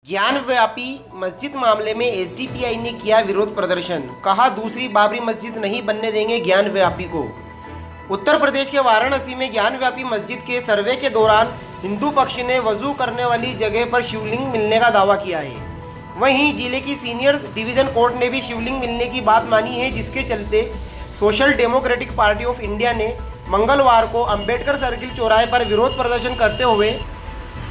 ज्ञानव्यापी मस्जिद मामले में एसडीपीआई ने किया विरोध प्रदर्शन। कहा, दूसरी बाबरी मस्जिद नहीं बनने देंगे ज्ञानव्यापी को। उत्तर प्रदेश के वाराणसी में ज्ञानव्यापी मस्जिद के सर्वे के दौरान हिंदू पक्ष ने वजू करने वाली जगह पर शिवलिंग मिलने का दावा किया है। वहीं जिले की सीनियर डिवीजन कोर्ट ने भी शिवलिंग मिलने की बात मानी है, जिसके चलते social democratic party of India ने मंगलवार को अंबेडकर सर्किल चौराहे पर विरोध प्रदर्शन करते हुए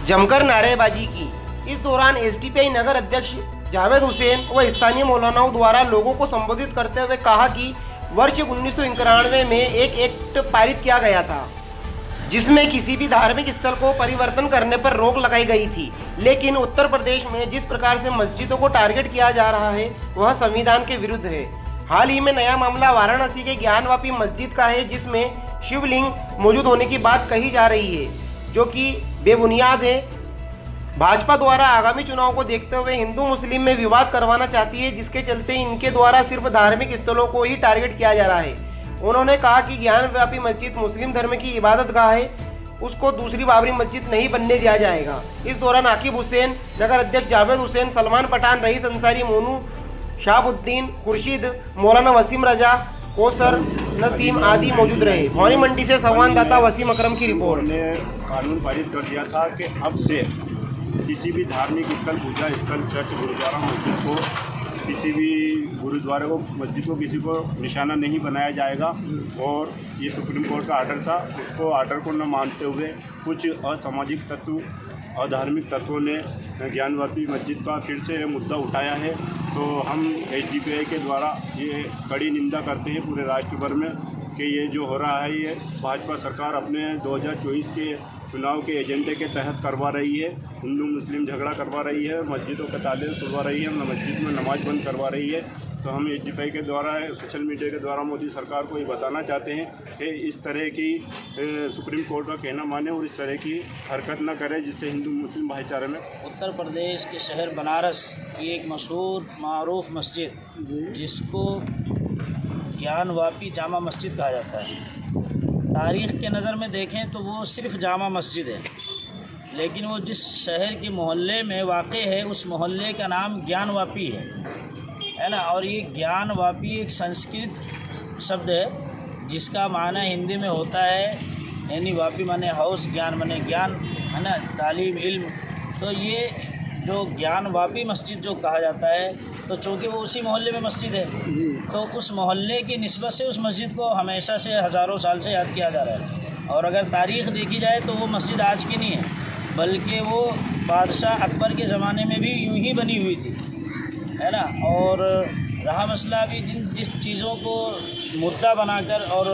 जमकर नारेबाजी की। इस दौरान एसडीपीआई नगर अध्यक्ष जावेद हुसैन व स्थानीय मौलानाओं द्वारा लोगों को संबोधित करते हुए कहा कि वर्ष 1991 में एक एक्ट पारित किया गया था, जिसमें किसी भी धार्मिक स्थल को परिवर्तन करने पर रोक लगाई गई थी। लेकिन उत्तर प्रदेश में जिस प्रकार से मस्जिदों को टारगेट किया जा रहा है, वह संविधान के विरुद्ध है। हाल ही में नया मामला वाराणसी के ज्ञानवापी मस्जिद का है, जिसमें शिवलिंग मौजूद होने की बात कही जा रही है, जो कि बेबुनियाद है। भाजपा द्वारा आगामी चुनाव को देखते हुए हिंदू मुस्लिम में विवाद करवाना चाहती है, जिसके चलते इनके द्वारा सिर्फ धार्मिक स्थलों को ही टारगेट किया जा रहा है। उन्होंने कहा कि ज्ञानव्यापी मस्जिद मुस्लिम धर्म की इबादतगाह है, उसको दूसरी बाबरी मस्जिद नहीं बनने दिया जाएगा। इस दौरान आकिब हुसैन, नगर अध्यक्ष जावेद हुसैन, सलमान पठान, रईस अंसारी, मोनू शाहबुद्दीन, खुर्शीद, मौलाना वसीम रजा, कौसर नसीम आदि मौजूद रहे। भवानी मंडी से संवाददाता वसीम अकरम की रिपोर्ट। ने कानून पारित कर दिया था कि अब से किसी भी धार्मिक स्थल, पूजा स्थल, चर्च, गुरुद्वारा, मस्जिद को, किसी भी गुरुद्वारे को, मस्जिद को, किसी को निशाना नहीं बनाया जाएगा। और ये सुप्रीम कोर्ट का आर्डर था, उसको आर्डर को न मानते हुए कुछ असामाजिक तत्व, अधार्मिक तत्वों ने ज्ञानवापी मस्जिद का फिर से ये मुद्दा उठाया है। तो हम एसडीपीआई के द्वारा ये कड़ी निंदा करते हैं पूरे राष्ट्र भर में कि ये जो हो रहा है, ये भाजपा सरकार अपने 2024 के चुनाव के एजेंडे के तहत करवा रही है। हिंदू मुस्लिम झगड़ा करवा रही है, मस्जिदों के ताले खुलवा रही है, मस्जिद में नमाज बंद करवा रही है। तो हम एसडीपीआई के द्वारा, सोशल मीडिया के द्वारा मोदी सरकार को ये बताना चाहते हैं कि इस तरह की सुप्रीम कोर्ट का कहना माने और इस तरह की हरकत न करे, जिससे हिंदू मुस्लिम भाईचारे में। उत्तर प्रदेश के शहर बनारस की एक मशहूर मारूफ मस्जिद, जिसको ज्ञानवापी जामा मस्जिद कहा जाता है, तारीख़ के नज़र में देखें तो वो सिर्फ़ जामा मस्जिद है, लेकिन वो जिस शहर के मोहल्ले में वाक़ है, उस मोहल्ले का नाम ज्ञानवापी है ना। और ये ज्ञानवापी एक संस्कृत शब्द है, जिसका माना हिंदी में होता है, यानी वापी माने हाउस, ज्ञान माने ज्ञान, है ना, तालीम, इल्म। तो ये जो ज्ञानवापी मस्जिद जो कहा जाता है, तो चूँकि वो उसी मोहल्ले में मस्जिद है, तो उस मोहल्ले की निस्बत से उस मस्जिद को हमेशा से हज़ारों साल से याद किया जा रहा है। और अगर तारीख़ देखी जाए तो वो मस्जिद आज की नहीं है, बल्कि वो बादशाह अकबर के ज़माने में भी यूं ही बनी हुई थी, है ना। और रहा मसला भी जिस चीज़ों को मुद्दा बनाकर और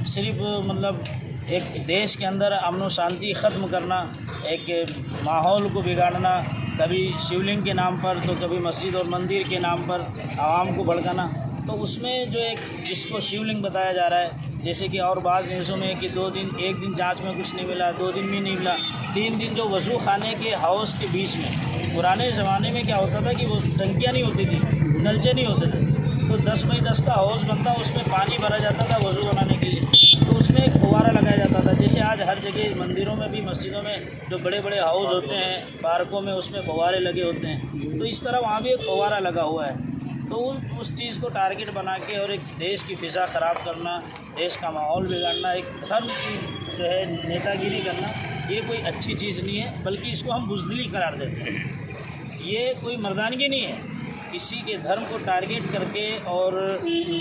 सिर्फ मतलब एक देश के अंदर अमन और शांति ख़त्म करना, एक माहौल को बिगाड़ना, कभी शिवलिंग के नाम पर तो कभी मस्जिद और मंदिर के नाम पर आवाम को भड़काना, तो उसमें जो एक जिसको शिवलिंग बताया जा रहा है, जैसे कि और बाद न्यूज़ों में कि 2 दिन, 1 दिन जांच में कुछ नहीं मिला, 2 दिन भी नहीं मिला, 3 दिन जो वज़ू खाने के हाउस के बीच में, पुराने ज़माने में क्या होता था कि वो टंकियाँ नहीं होती थी, नलचे नहीं होते थे, तो 10 बाई 10 का हाउस बनता, उसमें पानी भरा जाता था वज़ू बनाने के लिए, तो उसमें एक फव्वारा लगाया जाता था। जैसे आज हर जगह मंदिरों में भी, मस्जिदों में जो बड़े बड़े हाउस होते हैं, पार्कों में, उसमें फव्वारे लगे होते हैं, तो इस तरह वहाँ भी एक फव्वारा लगा हुआ है। तो उस चीज़ को टारगेट बना के और एक देश की फ़िज़ा ख़राब करना, देश का माहौल बिगाड़ना, एक धर्म की जो है नेतागिरी करना, ये कोई अच्छी चीज़ नहीं है, बल्कि इसको हम बुज़दिली करार देते हैं। ये कोई मर्दानगी नहीं है, किसी के धर्म को टारगेट करके और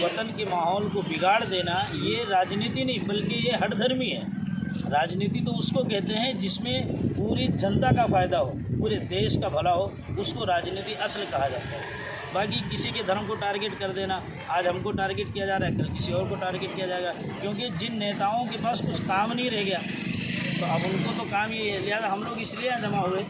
वतन के माहौल को बिगाड़ देना, ये राजनीति नहीं, बल्कि ये हठधर्मी है। राजनीति तो उसको कहते हैं जिसमें पूरी जनता का फ़ायदा हो, पूरे देश का भला हो, उसको राजनीति असल कहा जाता है। बाकी किसी के धर्म को टारगेट कर देना, आज हमको टारगेट किया जा रहा है, कल किसी और को टारगेट किया जाएगा, क्योंकि जिन नेताओं के पास कुछ काम नहीं रह गया, तो अब उनको तो काम ये है, लिहाजा हम लोग इसलिए जमा हुए